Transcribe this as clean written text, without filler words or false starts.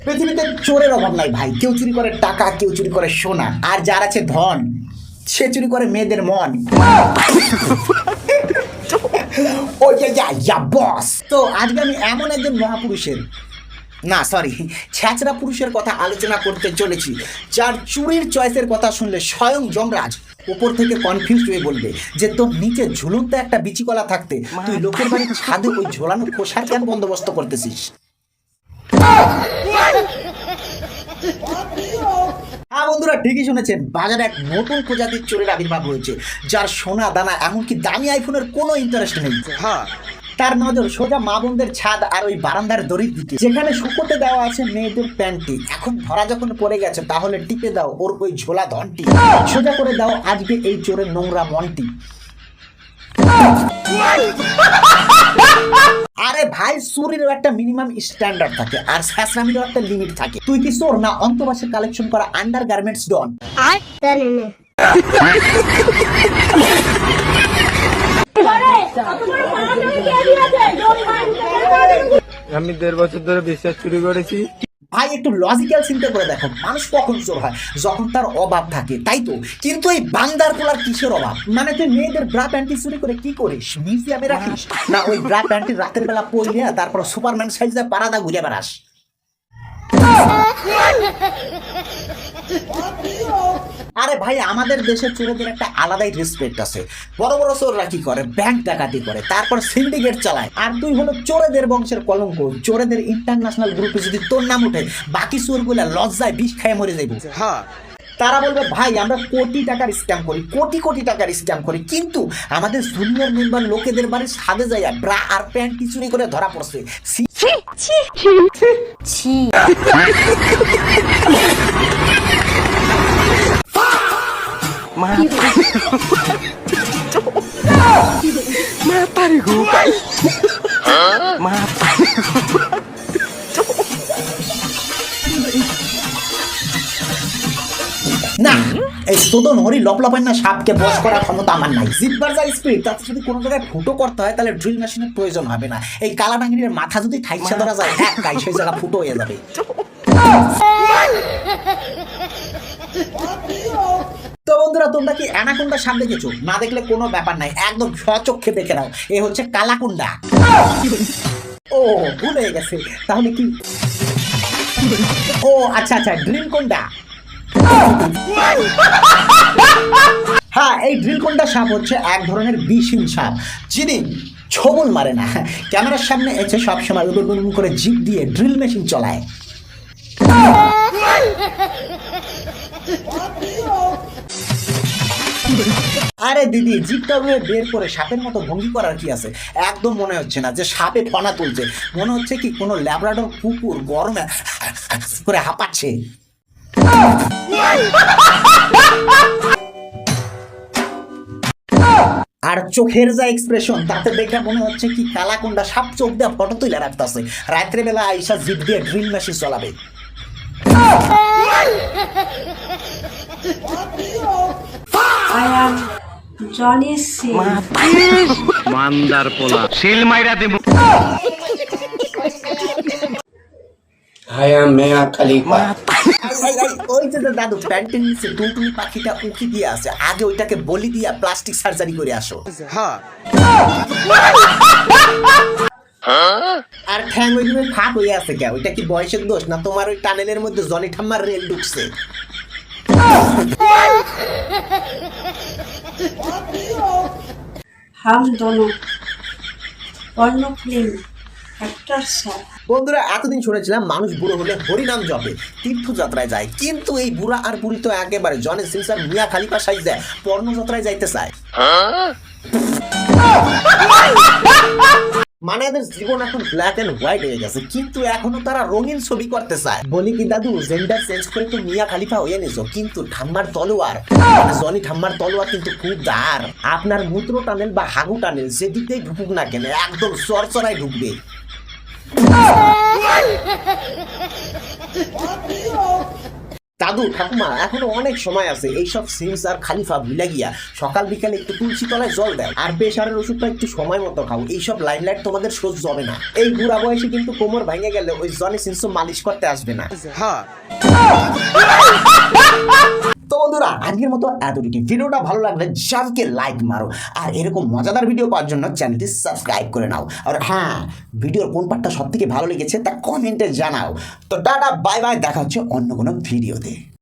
পৃথিবীতে চোরের অভাব নাই ভাই, কেউ চুরি করে টাকা, কেউ চুরি করে সোনা, আর যার আছে ধন সে চুরি করে মেয়েদের মন। বস, তো আজকে আমি এমন একজন মহাপুরুষের ছ্যাচরা পুরুষের কথা আলোচনা করতে চলেছি, যার চুরির চয়েসের কথা শুনলে স্বয়ং যমরাজ উপর থেকে কনফিউজ হয়ে বলবে যে তোর নিচে ঝুলন্ত একটা বিচিকলা থাকতে তুই লোকের বাড়ির ছাদে ওই ঝোলানো খোসার কেন বন্দোবস্ত করতেছিস। হ্যাঁ বন্ধুরা, ঠিকই শুনেছেন, বাজারে এক নতুন প্রজাতির চোরের আবির্ভাব হয়েছে, যার সোনা দানা এমনকি দামি আইফোনের কোনো ইন্টারেস্ট নেই। তার নজর সোজা মা বোনদের ছাদ আর ওই বারান্দার দড়ির দিকে, যেখানে শুকোতে দেওয়া আছে মেয়েদের প্যান্টি। এখন ধরা যখন পড়ে গেছে তাহলে টিপে দাও ওর ওই ঝোলা ধনটি, সোজা করে দাও আজকে এই চোরের নোংরা মনটি। আরে ভাই, চুরিরও একটা মিনিমাম স্ট্যান্ডার্ড থাকে আর ছ্যাচরামিরও একটা লিমিট থাকে। তুই কি চোর না অন্তর্বাসে কালেকশন করা আন্ডার গার্মেন্টস ডন? আমি 1.5 বছর ধরে বিশ্বাস চুরি করেছি। ভাই একটু লজিক্যাল চিন্তা করে দেখো, মানুষ কখন চোর হয়? যখন তার অভাব থাকে, তাই তো। কিন্তু এই বান্দার কোলার কিসের অভাব? মানে তুই মেয়েদের ব্রা প্যান্টি চুরি করে কি করিস? মিউজিয়ামে রাখিস? না ওই ব্রা প্যান্টি রাতের বেলা পরলে তারপর সুপারম্যান সাইজে পারাদা ঘুরে বেড়াস? আরে ভাই, আমাদের দেশের চোরদের একটা আলাদাই রেসপেক্ট আছে। বড় বড় চোররা কি করে? ব্যাংক ডাকাতি করে, তারপর সিন্ডিকেট চালায়। আর তুই হলো চোরেদের বংশের কলঙ্ক। চোরেদের ইন্টারন্যাশনাল গ্রুপে যদি তোর নাম উঠে, বাকি চোরগুলা লজ্জায় বিষ খায় মরে যাইব। তারা বলবে ভাই আমরা কোটি টাকার স্ক্যাম করি, কোটি কোটি টাকার স্ক্যাম করি, কিন্তু আমাদের জুনিয়র মেম্বার লোকেদের বাড়ির ছাদে যাইয়া ব্রা আর প্যান্টি চুরি করে ধরা পড়ছে। না, এই সোদন হরি লপলাপান্না সাপকে বশ করার ক্ষমতা আমার নাই। জিতবার যা স্পিড, তাতে যদি কোনো জায়গায় ফুটো করতে হয় তাহলে ড্রিল মেশিনের প্রয়োজন হবে না। এই কালা ডাঙ্গির মাথা যদি ঠাইসা ধরা যায়, এক গাই সেই জায়গা ফুটো হয়ে যাবে। তো বন্ধুরা, তোমরা কি অ্যানাকোন্ডা সাপ দেখেছো? না দেখলে কোনো ব্যাপার নাই, একদম স্বচক্ষে দেখে নাও। এ হচ্ছে কালাকুন্ডা। ও ভুল হয়ে গেছে, তাহলে কি? ও আচ্ছা, ড্রিল কোন্ডা। হ্যাঁ, এই ড্রিলকোন্ডা সাপ হচ্ছে এক ধরনের বিষহীন সাপ, যিনি ছবল মারে না, ক্যামেরার সামনে এসে সবসময় উদুম করে জিপ দিয়ে ড্রিল মেশিন চলায়। আরে দিদি, জিপটা বের করে সাপের মতো ভঙ্গি করার কি আছে? একদম মনে হচ্ছে না যে সাপে ফনা তুলছে, মনে হচ্ছে কি কোনো ল্যাব্রাডর কুকুর গরমে করে হাঁপাচ্ছে। আর চোখের যা এক্সপ্রেশন, তাতে দেখে মনে হচ্ছে কি কালাকুন্ডা সাপ চোখ দিয়ে ফটো তুলে রাখতেছে, রাত্রে বেলা আইসা জিপ দিয়ে ড্রিল মেশিন চালাবে। জনি সিং মান্দার পোলা শিল মাইরা দেব। হায়া মেয়া খালিফা। ওই যে দাদু প্যান্টের নিচে টুনটুনি পাখিটা উকি দিয়ে আছে, আগে ওইটাকে বলি দিয়া প্লাস্টিক সার্জারি করে আসো। আর ঠ্যাং ওইভাবে ফাঁক হয়ে আছে কে? ওইটা কি বয়সের দোষ, না তোমার ওই টানেলের মধ্যে জনি ঠাম্মার রেল ঢুকছে? হাম দোনো পর্ণ ফিল্ম অ্যাক্টর স্যার। বন্ধুরা, এতদিন শুনেছিলাম মানুষ বুড়ো হলে হরিনাম জপে, তীর্থযাত্রায় যায়, কিন্তু এই বুড়া আর বুড়ি তো একেবারে জনি সিং আর মিয়া খালিফা সাইজ দেয়, পর্ণযাত্রায় যাইতে চায়। মানে এদের জীবন এখন ব্ল্যাক এন্ড হোয়াইট হয়ে গেছে, কিন্তু এখনো তারা রঙিন ছবি করতে চায়। বলি কি দাদু, জেন্ডার চেঞ্জ করে তো মিয়া খালিফা হয়ে নিছো, কিন্তু ঠাম্মার তলোয়ার, জনি ঠাম্মার তলোয়ার কিন্তু খুব ধার। আপনার মূত্র টানেল বা হাগু টানেল যেদিকেই ঢুকুক না কেন, একদম চরচরায় ঢুকবে। দাদু ঠাকুমা এখনো অনেক সময় আছে, এইসব সিমস আর খালিফা ভুলে গিয়া সকাল বিকালে একটু তুলসী তলায় জল দেয় আর প্রেশারের ওষুধটা একটু সময় মতো খাও। এইসব লাইমলাইট তোমাদের সহ্য হবে না। এই বুড়া বয়সে কিন্তু কোমর ভেঙে গেলে ওই জনি সিনসো মালিশ করতে আসবে না। তো বন্ধুরা আজকের মতো এতটুকু। ভিডিওটা ভালো লাগলে জানকে লাইক মারো, আর এরকম মজাদার ভিডিও পাওয়ার জন্য চ্যানেলটি সাবস্ক্রাইব করে নাও। আর হ্যাঁ, ভিডিওর কোন পার্টটা সব থেকে ভালো লেগেছে তা কমেন্টে জানাও। তো টাটা বাই বাই, দেখা হচ্ছে অন্য কোনো ভিডিওতে।